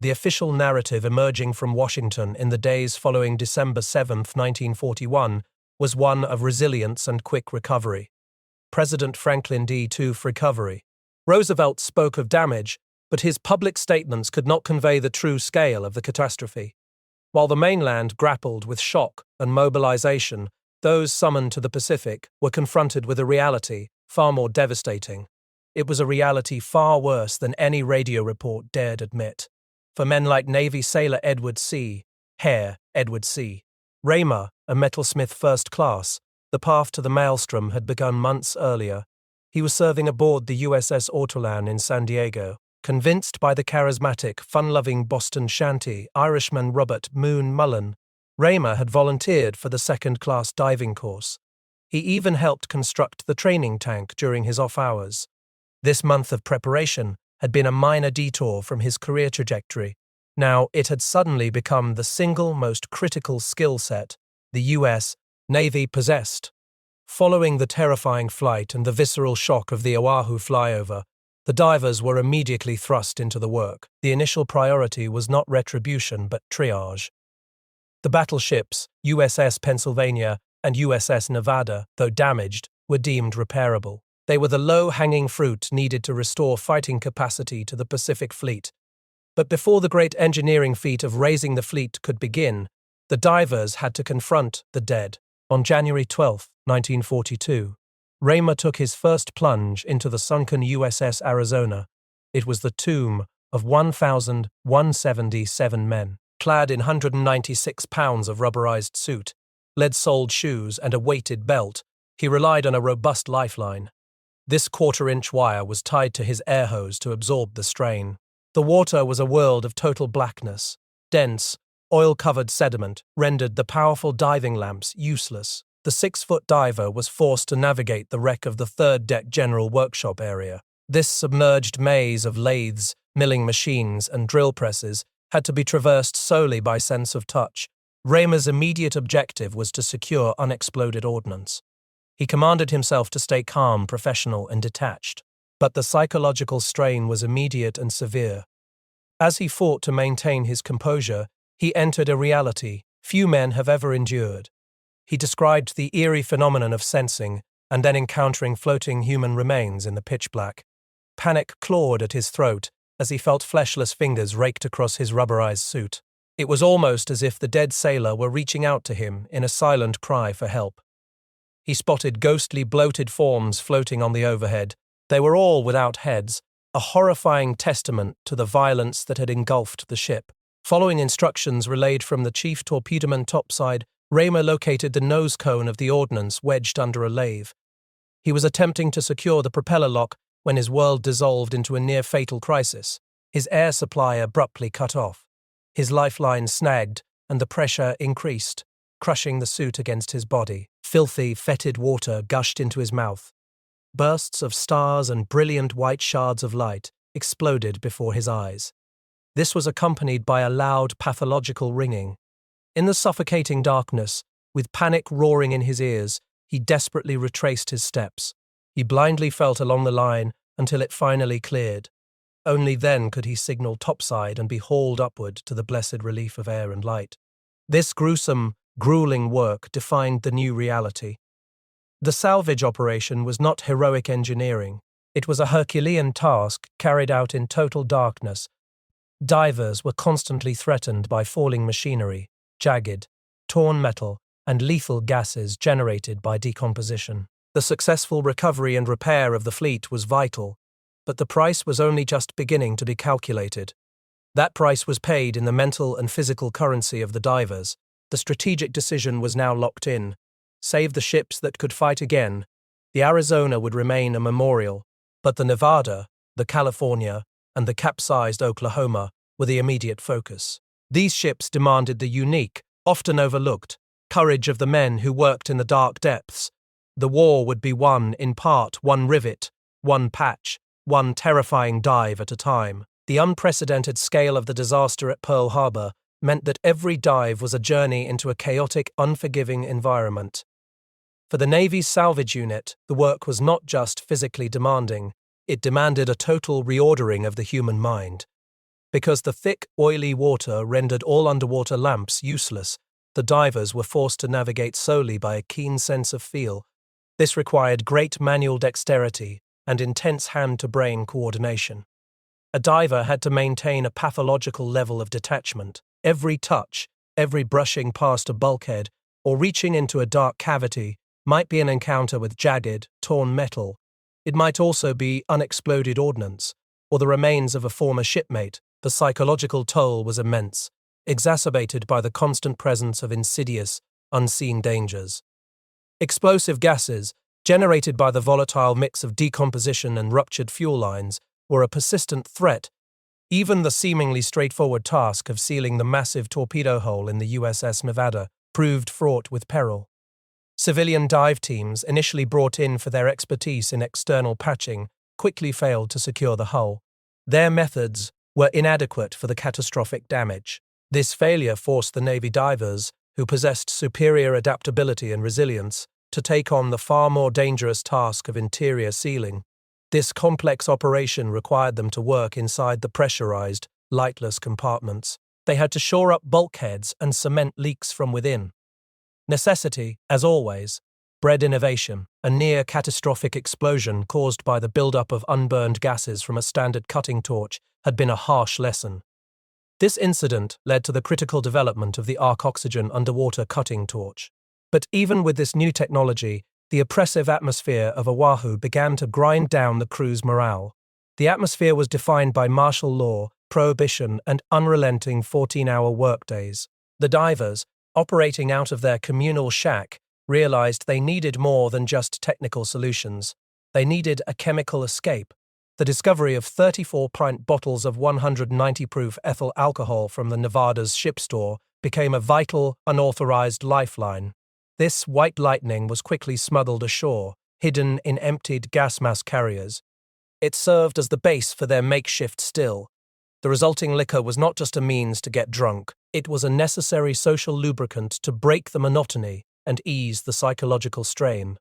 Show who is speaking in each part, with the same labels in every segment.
Speaker 1: The official narrative emerging from Washington in the days following December 7, 1941, was one of resilience and quick recovery. President Franklin D. for recovery. Roosevelt spoke of damage, but his public statements could not convey the true scale of the catastrophe. While the mainland grappled with shock and mobilization, those summoned to the Pacific were confronted with a reality far more devastating. It was a reality far worse than any radio report dared admit. For men like Navy sailor Edward C. Raymer, a metalsmith first class, the path to the maelstrom had begun months earlier. He was serving aboard the USS Ortolan in San Diego. Convinced by the charismatic, fun-loving Boston shanty Irishman Robert Moon Mullen, Raymer had volunteered for the second-class diving course. He even helped construct the training tank during his off hours. This month of preparation had been a minor detour from his career trajectory. Now it had suddenly become the single most critical skill set the U.S. Navy possessed. Following the terrifying flight and the visceral shock of the Oahu flyover, the divers were immediately thrust into the work. The initial priority was not retribution but triage. The battleships, USS Pennsylvania and USS Nevada, though damaged, were deemed repairable. They were the low-hanging fruit needed to restore fighting capacity to the Pacific Fleet. But before the great engineering feat of raising the fleet could begin, the divers had to confront the dead. On January 12, 1942, Raymer took his first plunge into the sunken USS Arizona. It was the tomb of 1,177 men. Clad in 196 pounds of rubberized suit, lead-soled shoes, and a weighted belt, he relied on a robust lifeline. This quarter-inch wire was tied to his air hose to absorb the strain. The water was a world of total blackness. Dense, oil-covered sediment rendered the powerful diving lamps useless. The 6-foot diver was forced to navigate the wreck of the third-deck general workshop area. This submerged maze of lathes, milling machines, and drill presses had to be traversed solely by sense of touch. Raymer's immediate objective was to secure unexploded ordnance. He commanded himself to stay calm, professional, and detached. But the psychological strain was immediate and severe. As he fought to maintain his composure, he entered a reality few men have ever endured. He described the eerie phenomenon of sensing and then encountering floating human remains in the pitch black. Panic clawed at his throat as he felt fleshless fingers raked across his rubberized suit. It was almost as if the dead sailor were reaching out to him in a silent cry for help. He spotted ghostly bloated forms floating on the overhead. They were all without heads, a horrifying testament to the violence that had engulfed the ship. Following instructions relayed from the chief torpedoman topside, Raymer located the nose cone of the ordnance wedged under a lathe. He was attempting to secure the propeller lock when his world dissolved into a near-fatal crisis. His air supply abruptly cut off. His lifeline snagged, and the pressure increased, crushing the suit against his body. Filthy, fetid water gushed into his mouth. Bursts of stars and brilliant white shards of light exploded before his eyes. This was accompanied by a loud, pathological ringing. In the suffocating darkness, with panic roaring in his ears, he desperately retraced his steps. He blindly felt along the line until it finally cleared. Only then could he signal topside and be hauled upward to the blessed relief of air and light. This gruesome, grueling work defined the new reality. The salvage operation was not heroic engineering. It was a Herculean task carried out in total darkness. Divers were constantly threatened by falling machinery, jagged, torn metal, and lethal gases generated by decomposition. The successful recovery and repair of the fleet was vital, but the price was only just beginning to be calculated. That price was paid in the mental and physical currency of the divers. The strategic decision was now locked in. Save the ships that could fight again. The Arizona would remain a memorial, but the Nevada, the California, and the capsized Oklahoma were the immediate focus. These ships demanded the unique, often overlooked, courage of the men who worked in the dark depths. The war would be won in part one rivet, one patch, one terrifying dive at a time. The unprecedented scale of the disaster at Pearl Harbor meant that every dive was a journey into a chaotic, unforgiving environment. For the Navy's salvage unit, the work was not just physically demanding, it demanded a total reordering of the human mind. Because the thick, oily water rendered all underwater lamps useless, the divers were forced to navigate solely by a keen sense of feel. This required great manual dexterity and intense hand-to-brain coordination. A diver had to maintain a pathological level of detachment. Every touch, every brushing past a bulkhead, or reaching into a dark cavity might be an encounter with jagged, torn metal. It might also be unexploded ordnance, or the remains of a former shipmate. The psychological toll was immense, exacerbated by the constant presence of insidious, unseen dangers. Explosive gases, generated by the volatile mix of decomposition and ruptured fuel lines, were a persistent threat. Even the seemingly straightforward task of sealing the massive torpedo hole in the USS Nevada proved fraught with peril. Civilian dive teams, initially brought in for their expertise in external patching, quickly failed to secure the hull. Their methods were inadequate for the catastrophic damage. This failure forced the Navy divers, who possessed superior adaptability and resilience, to take on the far more dangerous task of interior sealing. This complex operation required them to work inside the pressurized, lightless compartments. They had to shore up bulkheads and cement leaks from within. Necessity, as always, bred innovation. A near-catastrophic explosion caused by the buildup of unburned gases from a standard cutting torch had been a harsh lesson. This incident led to the critical development of the arc oxygen underwater cutting torch. But even with this new technology, the oppressive atmosphere of Oahu began to grind down the crew's morale. The atmosphere was defined by martial law, prohibition, and unrelenting 14-hour workdays. The divers, operating out of their communal shack, realized they needed more than just technical solutions. They needed a chemical escape. The discovery of 34-pint bottles of 190-proof ethyl alcohol from the Nevada's ship store became a vital, unauthorized lifeline. This white lightning was quickly smuggled ashore, hidden in emptied gas mask carriers. It served as the base for their makeshift still. The resulting liquor was not just a means to get drunk, it was a necessary social lubricant to break the monotony and ease the psychological strain.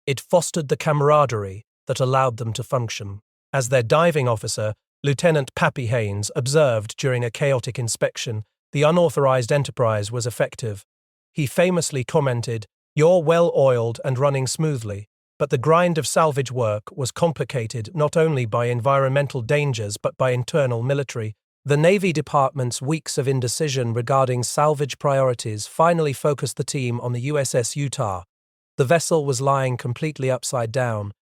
Speaker 1: It fostered the camaraderie that allowed them to function. As their diving officer, Lieutenant Pappy Haynes, observed during a chaotic inspection, the unauthorized enterprise was effective. He famously commented, "You're well-oiled and running smoothly," but the grind of salvage work was complicated not only by environmental dangers but by internal military. The Navy Department's weeks of indecision regarding salvage priorities finally focused the team on the USS Utah. The vessel was lying completely upside down,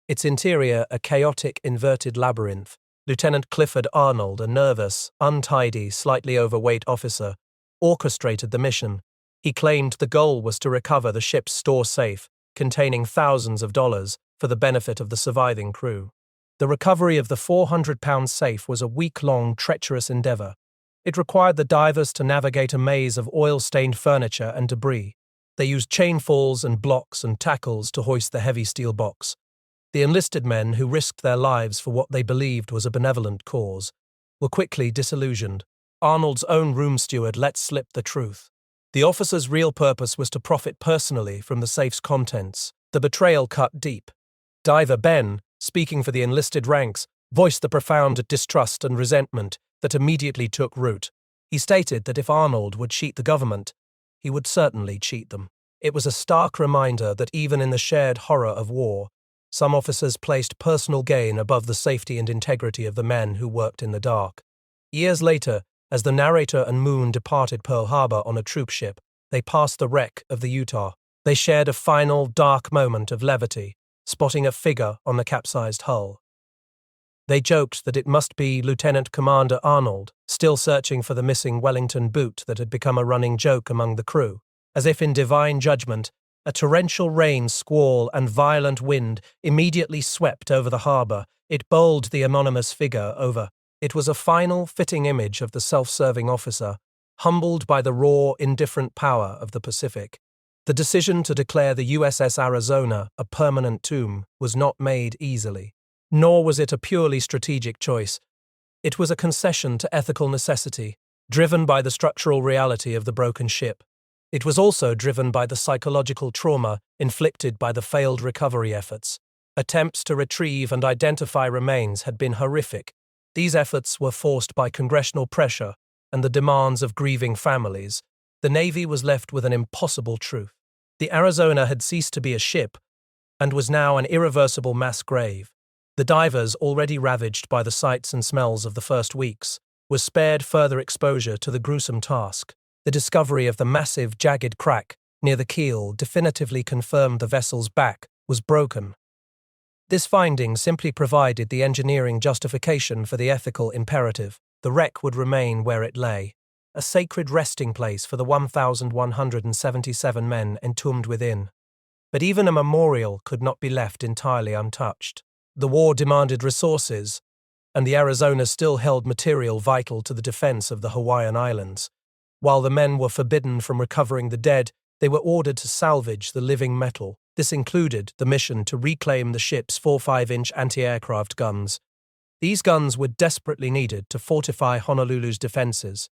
Speaker 1: its interior a chaotic, inverted labyrinth. Lieutenant Clifford Arnold, a nervous, untidy, slightly overweight officer, orchestrated the mission. He claimed the goal was to recover the ship's store safe, containing thousands of dollars, for the benefit of the surviving crew. The recovery of the 400-pound safe was a week-long, treacherous endeavor. It required the divers to navigate a maze of oil-stained furniture and debris. They used chainfalls and blocks and tackles to hoist the heavy steel box. The enlisted men, who risked their lives for what they believed was a benevolent cause, were quickly disillusioned. Arnold's own room steward let slip the truth. The officer's real purpose was to profit personally from the safe's contents. The betrayal cut deep. Diver Ben, speaking for the enlisted ranks, voiced the profound distrust and resentment that immediately took root. He stated that if Arnold would cheat the government, he would certainly cheat them. It was a stark reminder that even in the shared horror of war, some officers placed personal gain above the safety and integrity of the men who worked in the dark. Years later, as the narrator and Moon departed Pearl Harbor on a troop ship, they passed the wreck of the Utah. They shared a final, dark moment of levity, spotting a figure on the capsized hull. They joked that it must be Lieutenant Commander Arnold, still searching for the missing Wellington boot that had become a running joke among the crew. As if in divine judgment, a torrential rain, squall, and violent wind immediately swept over the harbor. It bowled the anonymous figure over. It was a final, fitting image of the self-serving officer, humbled by the raw, indifferent power of the Pacific. The decision to declare the USS Arizona a permanent tomb was not made easily. Nor was it a purely strategic choice. It was a concession to ethical necessity, driven by the structural reality of the broken ship. It was also driven by the psychological trauma inflicted by the failed recovery efforts. Attempts to retrieve and identify remains had been horrific. These efforts were forced by congressional pressure and the demands of grieving families. The Navy was left with an impossible truth. The Arizona had ceased to be a ship and was now an irreversible mass grave. The divers, already ravaged by the sights and smells of the first weeks, were spared further exposure to the gruesome task. The discovery of the massive, jagged crack near the keel definitively confirmed the vessel's back was broken. This finding simply provided the engineering justification for the ethical imperative. The wreck would remain where it lay, a sacred resting place for the 1,177 men entombed within. But even a memorial could not be left entirely untouched. The war demanded resources, and the Arizona still held material vital to the defense of the Hawaiian Islands. While the men were forbidden from recovering the dead, they were ordered to salvage the living metal. This included the mission to reclaim the ship's 4.5-inch anti-aircraft guns. These guns were desperately needed to fortify Honolulu's defenses.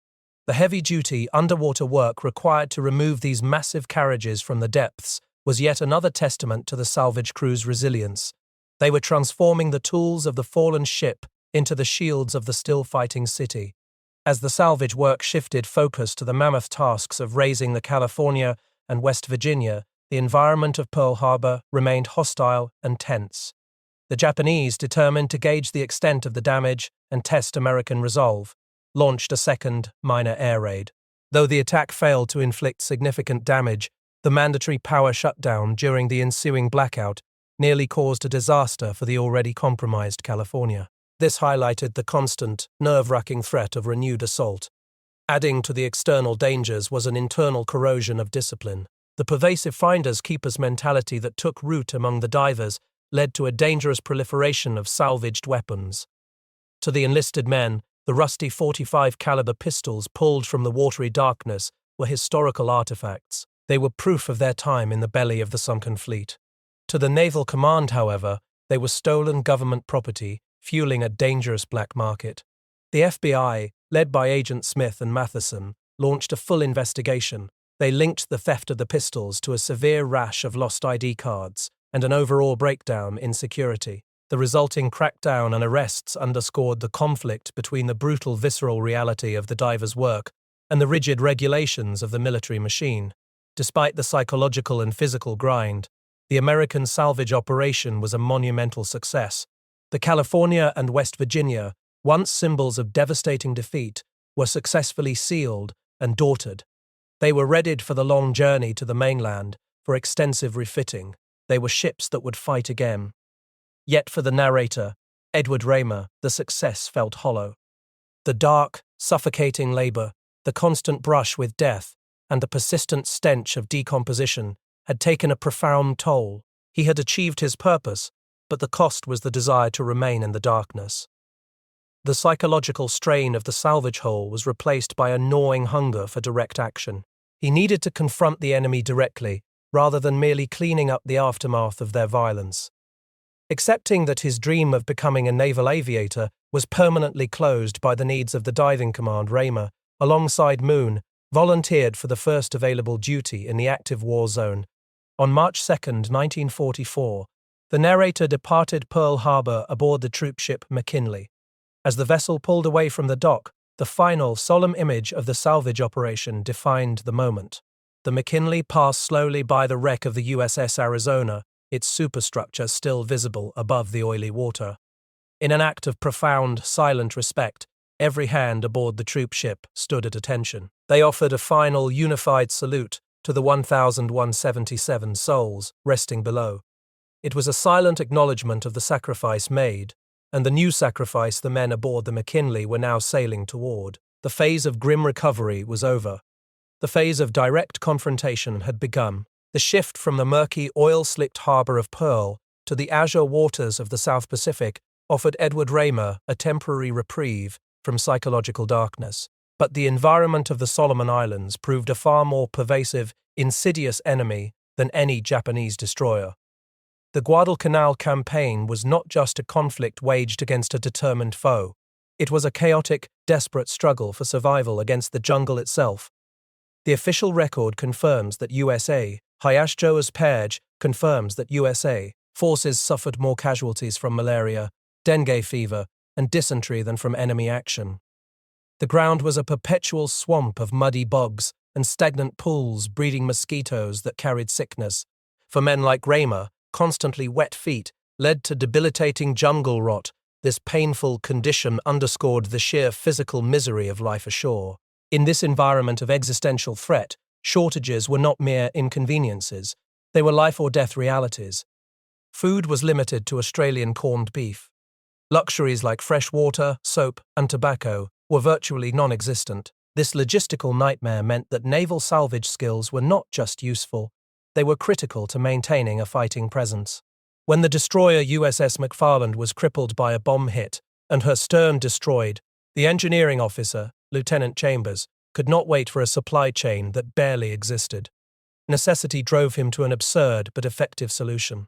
Speaker 1: The heavy-duty underwater work required to remove these massive carriages from the depths was yet another testament to the salvage crew's resilience. They were transforming the tools of the fallen ship into the shields of the still-fighting city. As the salvage work shifted focus to the mammoth tasks of raising the California and West Virginia, the environment of Pearl Harbor remained hostile and tense. The Japanese, determined to gauge the extent of the damage and test American resolve, launched a second minor air raid. Though the attack failed to inflict significant damage, the mandatory power shutdown during the ensuing blackout nearly caused a disaster for the already compromised California. This highlighted the constant, nerve-wracking threat of renewed assault. Adding to the external dangers was an internal corrosion of discipline. The pervasive finders-keepers mentality that took root among the divers led to a dangerous proliferation of salvaged weapons. To the enlisted men, the rusty .45 caliber pistols pulled from the watery darkness were historical artifacts. They were proof of their time in the belly of the sunken fleet. To the naval command, however, they were stolen government property, fueling a dangerous black market. The FBI, led by Agent Smith and Matheson, launched a full investigation. They linked the theft of the pistols to a severe rash of lost ID cards and an overall breakdown in security. The resulting crackdown and arrests underscored the conflict between the brutal visceral reality of the divers' work and the rigid regulations of the military machine. Despite the psychological and physical grind, the American salvage operation was a monumental success. The California and West Virginia, once symbols of devastating defeat, were successfully sealed and daughted. They were readied for the long journey to the mainland for extensive refitting. They were ships that would fight again. Yet for the narrator, Edward Raymer, the success felt hollow. The dark, suffocating labor, the constant brush with death, and the persistent stench of decomposition had taken a profound toll. He had achieved his purpose, but the cost was the desire to remain in the darkness. The psychological strain of the salvage hole was replaced by a gnawing hunger for direct action. He needed to confront the enemy directly, rather than merely cleaning up the aftermath of their violence. Accepting that his dream of becoming a naval aviator was permanently closed by the needs of the diving command, Raymer, alongside Moon, volunteered for the first available duty in the active war zone. On March 2, 1944, the narrator departed Pearl Harbor aboard the troopship McKinley. As the vessel pulled away from the dock, the final, solemn image of the salvage operation defined the moment. The McKinley passed slowly by the wreck of the USS Arizona, its superstructure still visible above the oily water. In an act of profound, silent respect, every hand aboard the troopship stood at attention. They offered a final, unified salute to the 1,177 souls resting below. It was a silent acknowledgement of the sacrifice made, and the new sacrifice the men aboard the McKinley were now sailing toward. The phase of grim recovery was over. The phase of direct confrontation had begun. The shift from the murky, oil-slicked harbor of Pearl to the azure waters of the South Pacific offered Edward Raymer a temporary reprieve from psychological darkness. But the environment of the Solomon Islands proved a far more pervasive, insidious enemy than any Japanese destroyer. The Guadalcanal campaign was not just a conflict waged against a determined foe. It was a chaotic, desperate struggle for survival against the jungle itself. The official record confirms that USA, Hayashjo's page confirms that USA forces suffered more casualties from malaria, dengue fever, and dysentery than from enemy action. The ground was a perpetual swamp of muddy bogs and stagnant pools breeding mosquitoes that carried sickness. For men like Raymer, constantly wet feet led to debilitating jungle rot. This painful condition underscored the sheer physical misery of life ashore. In this environment of existential threat, shortages were not mere inconveniences, they were life-or-death realities. Food was limited to Australian corned beef. Luxuries like fresh water, soap, and tobacco were virtually non-existent. This logistical nightmare meant that naval salvage skills were not just useful, they were critical to maintaining a fighting presence. When the destroyer USS McFarland was crippled by a bomb hit and her stern destroyed, the engineering officer, Lieutenant Chambers, could not wait for a supply chain that barely existed. Necessity drove him to an absurd but effective solution.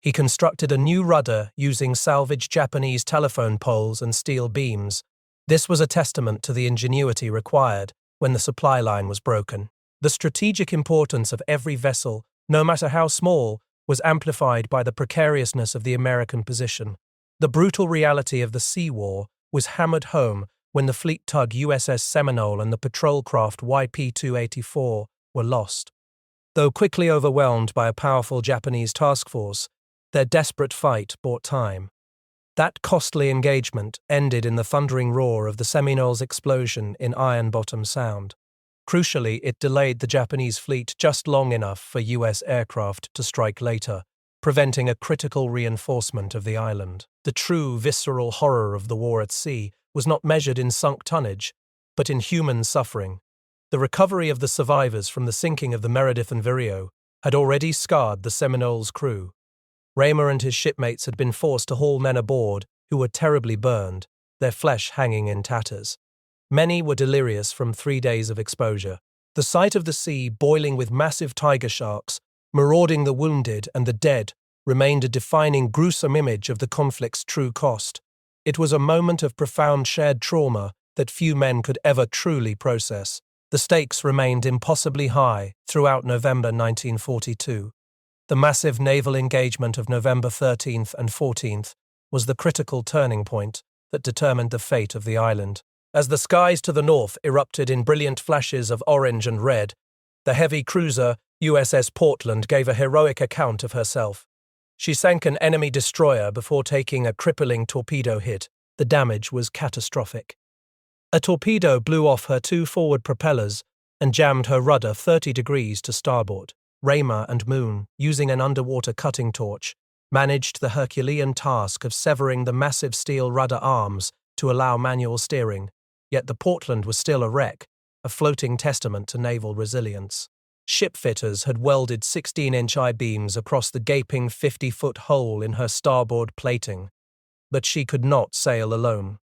Speaker 1: He constructed a new rudder using salvaged Japanese telephone poles and steel beams. This was a testament to the ingenuity required when the supply line was broken. The strategic importance of every vessel, no matter how small, was amplified by the precariousness of the American position. The brutal reality of the sea war was hammered home when the fleet tug USS Seminole and the patrol craft YP-284 were lost. Though quickly overwhelmed by a powerful Japanese task force, their desperate fight bought time. That costly engagement ended in the thundering roar of the Seminole's explosion in Iron Bottom Sound. Crucially, it delayed the Japanese fleet just long enough for U.S. aircraft to strike later, preventing a critical reinforcement of the island. The true visceral horror of the war at sea was not measured in sunk tonnage, but in human suffering. The recovery of the survivors from the sinking of the Meredith and Vireo had already scarred the Seminole's crew. Raymer and his shipmates had been forced to haul men aboard who were terribly burned, their flesh hanging in tatters. Many were delirious from 3 days of exposure. The sight of the sea boiling with massive tiger sharks, marauding the wounded and the dead, remained a defining, gruesome image of the conflict's true cost. It was a moment of profound shared trauma that few men could ever truly process. The stakes remained impossibly high throughout November 1942. The massive naval engagement of November 13th and 14th was the critical turning point that determined the fate of the island. As the skies to the north erupted in brilliant flashes of orange and red, the heavy cruiser USS Portland gave a heroic account of herself. She sank an enemy destroyer before taking a crippling torpedo hit. The damage was catastrophic. A torpedo blew off her 2 forward propellers and jammed her rudder 30 degrees to starboard. Raymer and Moon, using an underwater cutting torch, managed the Herculean task of severing the massive steel rudder arms to allow manual steering, yet the Portland was still a wreck, a floating testament to naval resilience. Shipfitters had welded 16-inch I-beams across the gaping 50-foot hole in her starboard plating, but she could not sail alone.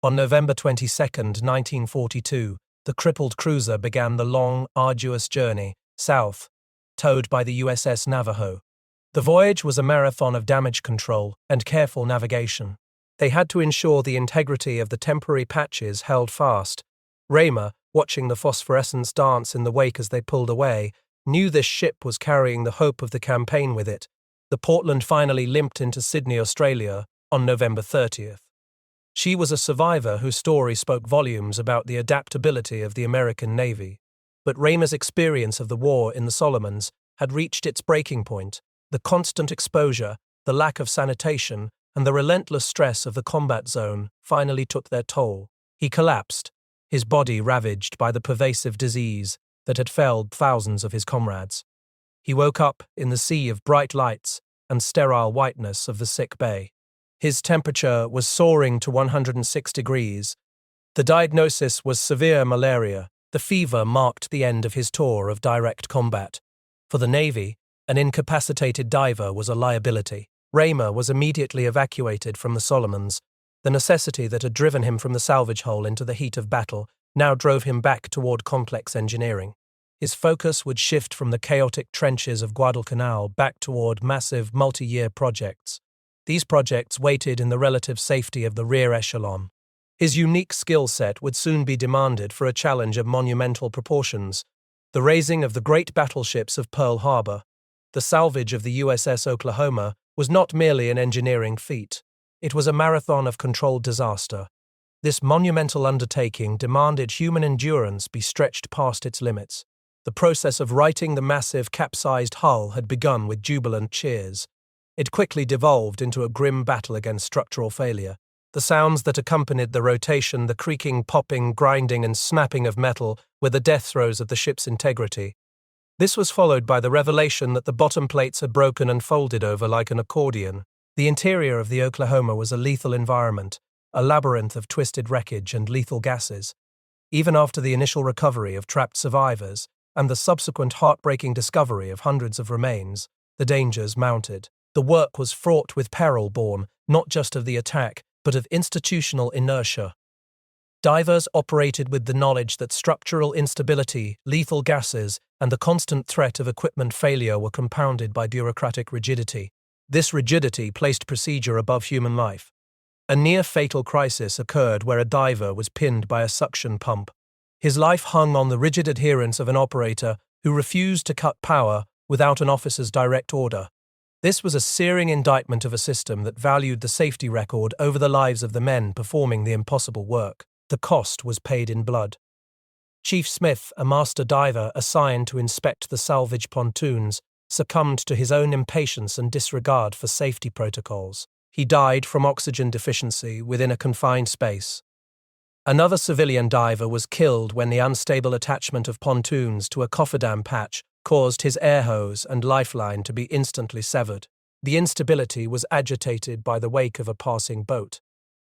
Speaker 1: On November 22, 1942, the crippled cruiser began the long, arduous journey south, towed by the USS Navajo. The voyage was a marathon of damage control and careful navigation. They had to ensure the integrity of the temporary patches held fast. Raymer, watching the phosphorescence dance in the wake as they pulled away, knew this ship was carrying the hope of the campaign with it. The Portland finally limped into Sydney, Australia, on November 30th. She was a survivor whose story spoke volumes about the adaptability of the American Navy. But Raymer's experience of the war in the Solomons had reached its breaking point. The constant exposure, the lack of sanitation, and the relentless stress of the combat zone finally took their toll. He collapsed, his body ravaged by the pervasive disease that had felled thousands of his comrades. He woke up in the sea of bright lights and sterile whiteness of the sick bay. His temperature was soaring to 106 degrees. The diagnosis was severe malaria. The fever marked the end of his tour of direct combat. For the Navy, an incapacitated diver was a liability. Raymer was immediately evacuated from the Solomons. The necessity that had driven him from the salvage hole into the heat of battle now drove him back toward complex engineering. His focus would shift from the chaotic trenches of Guadalcanal back toward massive multi-year projects. These projects waited in the relative safety of the rear echelon. His unique skill set would soon be demanded for a challenge of monumental proportions: the raising of the great battleships of Pearl Harbor. The salvage of the USS Oklahoma was not merely an engineering feat. It was a marathon of controlled disaster. This monumental undertaking demanded human endurance be stretched past its limits. The process of righting the massive capsized hull had begun with jubilant cheers. It quickly devolved into a grim battle against structural failure. The sounds that accompanied the rotation, the creaking, popping, grinding, and snapping of metal, were the death throes of the ship's integrity. This was followed by the revelation that the bottom plates had broken and folded over like an accordion. The interior of the Oklahoma was a lethal environment, a labyrinth of twisted wreckage and lethal gases. Even after the initial recovery of trapped survivors and the subsequent heartbreaking discovery of hundreds of remains, the dangers mounted. The work was fraught with peril born not just of the attack, but of institutional inertia. Divers operated with the knowledge that structural instability, lethal gases, and the constant threat of equipment failure were compounded by bureaucratic rigidity. This rigidity placed procedure above human life. A near-fatal crisis occurred where a diver was pinned by a suction pump. His life hung on the rigid adherence of an operator who refused to cut power without an officer's direct order. This was a searing indictment of a system that valued the safety record over the lives of the men performing the impossible work. The cost was paid in blood. Chief Smith, a master diver assigned to inspect the salvage pontoons, succumbed to his own impatience and disregard for safety protocols. He died from oxygen deficiency within a confined space. Another civilian diver was killed when the unstable attachment of pontoons to a cofferdam patch caused his air hose and lifeline to be instantly severed. The instability was agitated by the wake of a passing boat.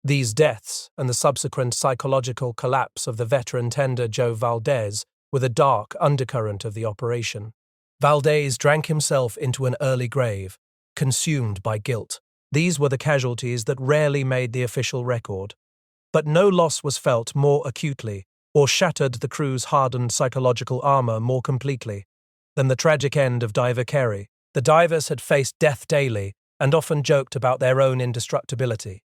Speaker 1: These deaths and the subsequent psychological collapse of the veteran tender Joe Valdez were the dark undercurrent of the operation. Valdez drank himself into an early grave, consumed by guilt. These were the casualties that rarely made the official record. But no loss was felt more acutely, or shattered the crew's hardened psychological armor more completely, than the tragic end of Diver Carey. The divers had faced death daily and often joked about their own indestructibility.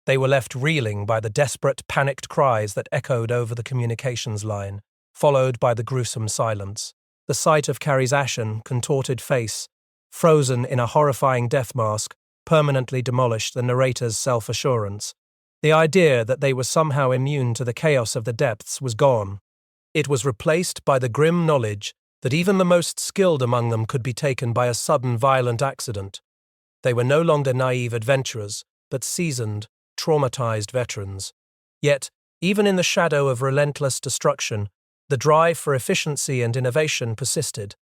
Speaker 1: They were left reeling by the desperate, panicked cries that echoed over the communications line, followed by the gruesome silence. The sight of Carey's ashen, contorted face, frozen in a horrifying death mask, permanently demolished the narrator's self-assurance. The idea that they were somehow immune to the chaos of the depths was gone. It was replaced by the grim knowledge that even the most skilled among them could be taken by a sudden violent accident. They were no longer naive adventurers, but seasoned, traumatized veterans. Yet, even in the shadow of relentless destruction, the drive for efficiency and innovation persisted.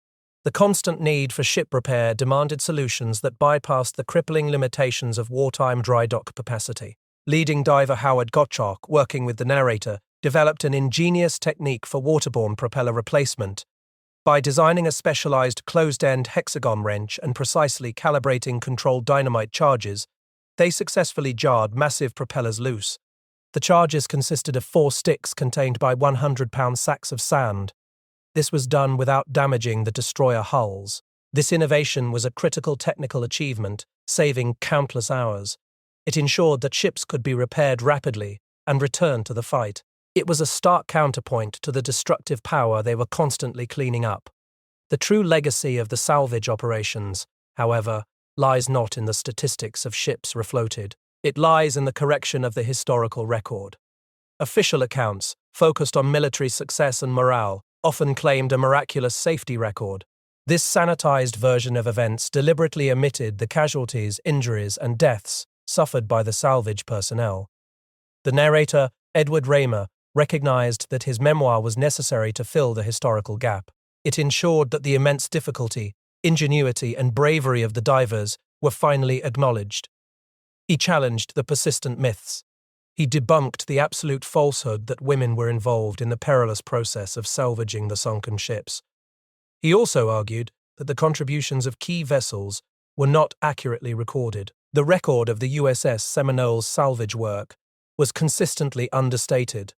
Speaker 1: The constant need for ship repair demanded solutions that bypassed the crippling limitations of wartime dry dock capacity. Leading diver Howard Gottschalk, working with the narrator, developed an ingenious technique for waterborne propeller replacement. By designing a specialized closed-end hexagon wrench and precisely calibrating controlled dynamite charges, they successfully jarred massive propellers loose. The charges consisted of 4 sticks contained by 100-pound sacks of sand. This was done without damaging the destroyer hulls. This innovation was a critical technical achievement, saving countless hours. It ensured that ships could be repaired rapidly and returned to the fight. It was a stark counterpoint to the destructive power they were constantly cleaning up. The true legacy of the salvage operations, however, lies not in the statistics of ships refloated. It lies in the correction of the historical record. Official accounts, focused on military success and morale, often claimed a miraculous safety record. This sanitized version of events deliberately omitted the casualties, injuries, and deaths suffered by the salvage personnel. The narrator, Edward Raymer, recognized that his memoir was necessary to fill the historical gap. It ensured that the immense difficulty, ingenuity, and bravery of the divers were finally acknowledged. He challenged the persistent myths. He debunked the absolute falsehood that women were involved in the perilous process of salvaging the sunken ships. He also argued that the contributions of key vessels were not accurately recorded. The record of the USS Seminole's salvage work was consistently understated.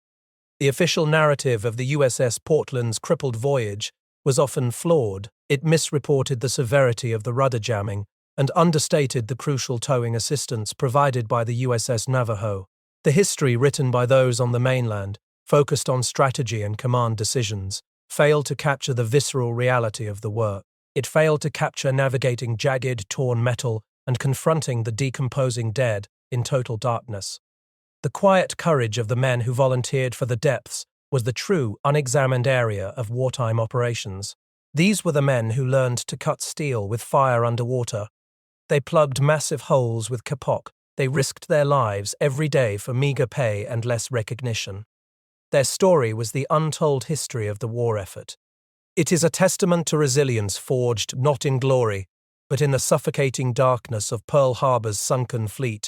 Speaker 1: The official narrative of the USS Portland's crippled voyage was often flawed. It misreported the severity of the rudder jamming and understated the crucial towing assistance provided by the USS Navajo. The history written by those on the mainland, focused on strategy and command decisions, failed to capture the visceral reality of the work. It failed to capture navigating jagged, torn metal and confronting the decomposing dead in total darkness. The quiet courage of the men who volunteered for the depths was the true, unexamined area of wartime operations. These were the men who learned to cut steel with fire underwater. They plugged massive holes with kapok. They risked their lives every day for meager pay and less recognition. Their story was the untold history of the war effort. It is a testament to resilience forged not in glory, but in the suffocating darkness of Pearl Harbor's sunken fleet.